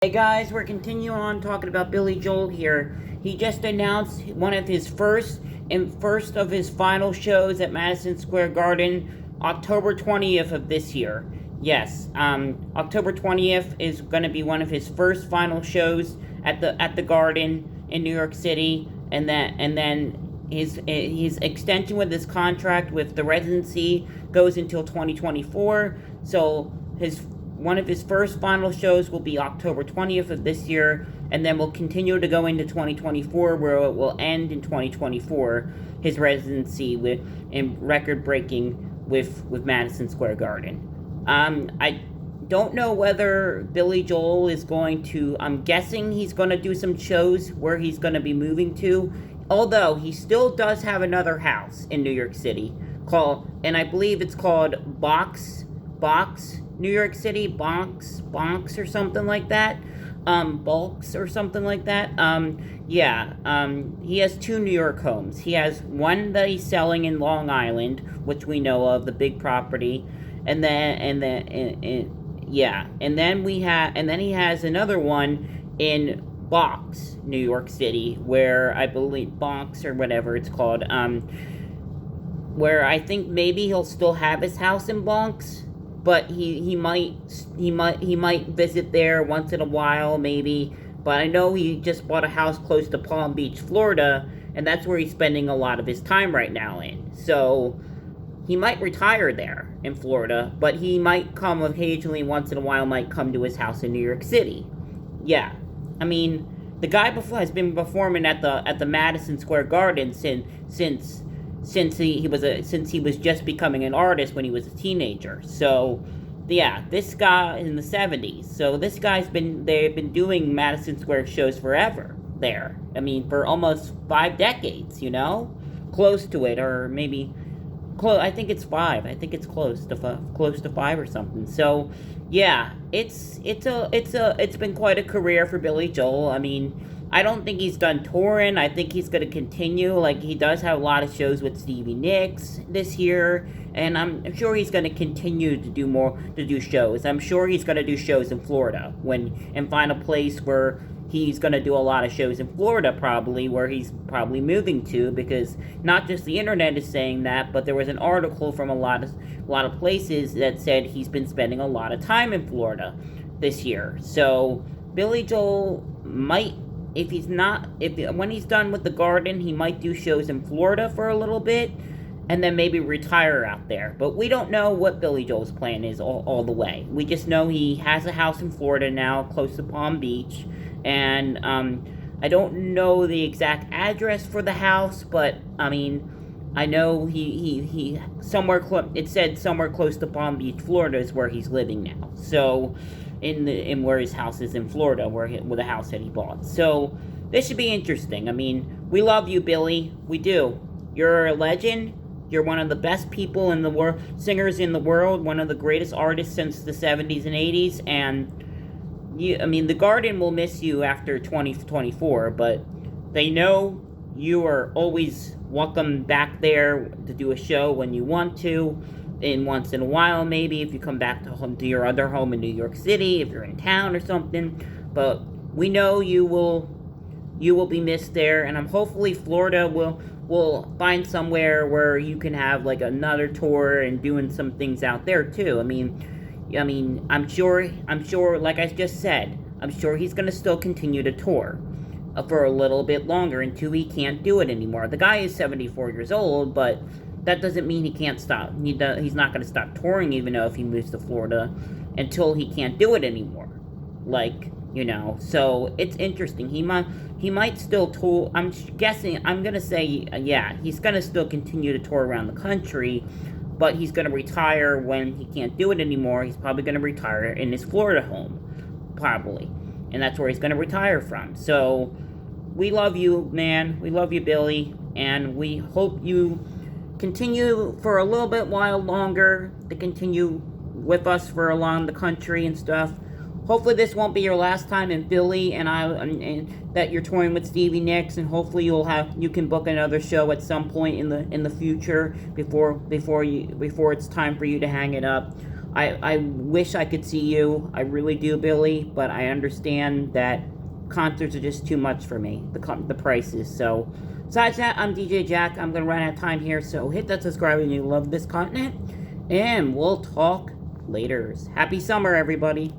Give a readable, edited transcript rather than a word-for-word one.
Hey guys, we're continuing on talking about Billy Joel here. He just announced one of his first of his final shows at Madison Square Garden, October 20th of this year. Yes, October 20th is going to be one of his first final shows at the Garden in New York City, and then his extension with his contract with the residency goes until 2024. So his one of his first final shows will be October 20th of this year, and then will continue to go into 2024, where it will end in 2024, his residency in record-breaking with Madison Square Garden. I don't know whether Billy Joel is going to... I'm guessing he's going to do some shows where he's going to be moving to, although he still does have another house in New York City, and I believe it's called Box, New York City, Bonks or something like that. Bulks or something like that. He has two New York homes. He has one that he's selling in Long Island, which we know of, the big property, and then he has another one in Box, New York City, where I believe Bonks or whatever it's called. Where I think maybe he'll still have his house in Bonks, but he might visit there once in a while, maybe. But I know he just bought a house close to Palm Beach, Florida, and that's where he's spending a lot of his time right now in. So he might retire there in Florida, but he might come occasionally, once in a while, might come to his house in New York City. Yeah, I mean, the guy has been performing at the Madison Square Garden since he was just becoming an artist when he was a teenager. So yeah, this guy in the 70s. So this they've been doing Madison Square shows forever there. I mean, for almost 5 decades, close to it, or maybe close. I think it's 5. I think it's close to 5 or something. So yeah, it's been quite a career for Billy Joel. I mean, I don't think he's done touring. I think he's going to continue. Like, he does have a lot of shows with Stevie Nicks this year, and I'm sure he's going to continue to do shows. I'm sure he's going to do shows in Florida and find a place where he's going to do a lot of shows in Florida, probably, where he's probably moving to, because not just the internet is saying that, but there was an article from a lot of places that said he's been spending a lot of time in Florida this year. So Billy Joel might... when he's done with the Garden, he might do shows in Florida for a little bit, and then maybe retire out there. But we don't know what Billy Joel's plan is all the way. We just know he has a house in Florida now, close to Palm Beach, and I don't know the exact address for the house, but I mean, I know he it said somewhere close to Palm Beach, Florida is where he's living now. So in where his house is in Florida, with the house that he bought. So this should be interesting. I mean, we love you, Billy. We do. You're a legend. You're one of the best people in the world, singers in the world, one of the greatest artists since the 70s and 80s, and the Garden will miss you after 2024, but they know you are always welcome back there to do a show when you want to. Once in a while, maybe, if you come back to your other home in New York City, if you're in town or something. But we know you will be missed there, and hopefully Florida will find somewhere where you can have like another tour and doing some things out there too. I mean, I'm sure, like I just said, I'm sure he's gonna still continue to tour for a little bit longer until he can't do it anymore. The guy is 74 years old, but that doesn't mean he can't stop. He's not going to stop touring, even though if he moves to Florida, until he can't do it anymore. So it's interesting. He might still tour. I'm guessing, I'm going to say, yeah, he's going to still continue to tour around the country, but he's going to retire when he can't do it anymore. He's probably going to retire in his Florida home, probably. And that's where he's going to retire from. So we love you, man. We love you, Billy. And we hope you continue for a little bit while longer, to continue with us for along the country and stuff. Hopefully this won't be your last time in Philly, and that you're touring with Stevie Nicks, and hopefully you can book another show at some point in the future before it's time for you to hang it up. I wish I could see you. I really do, Billy, but I understand that concerts are just too much for me, the prices. So, besides that, I'm DJ Jack. I'm going to run out of time here, so hit that subscribe if you love this content, and we'll talk later. Happy summer, everybody.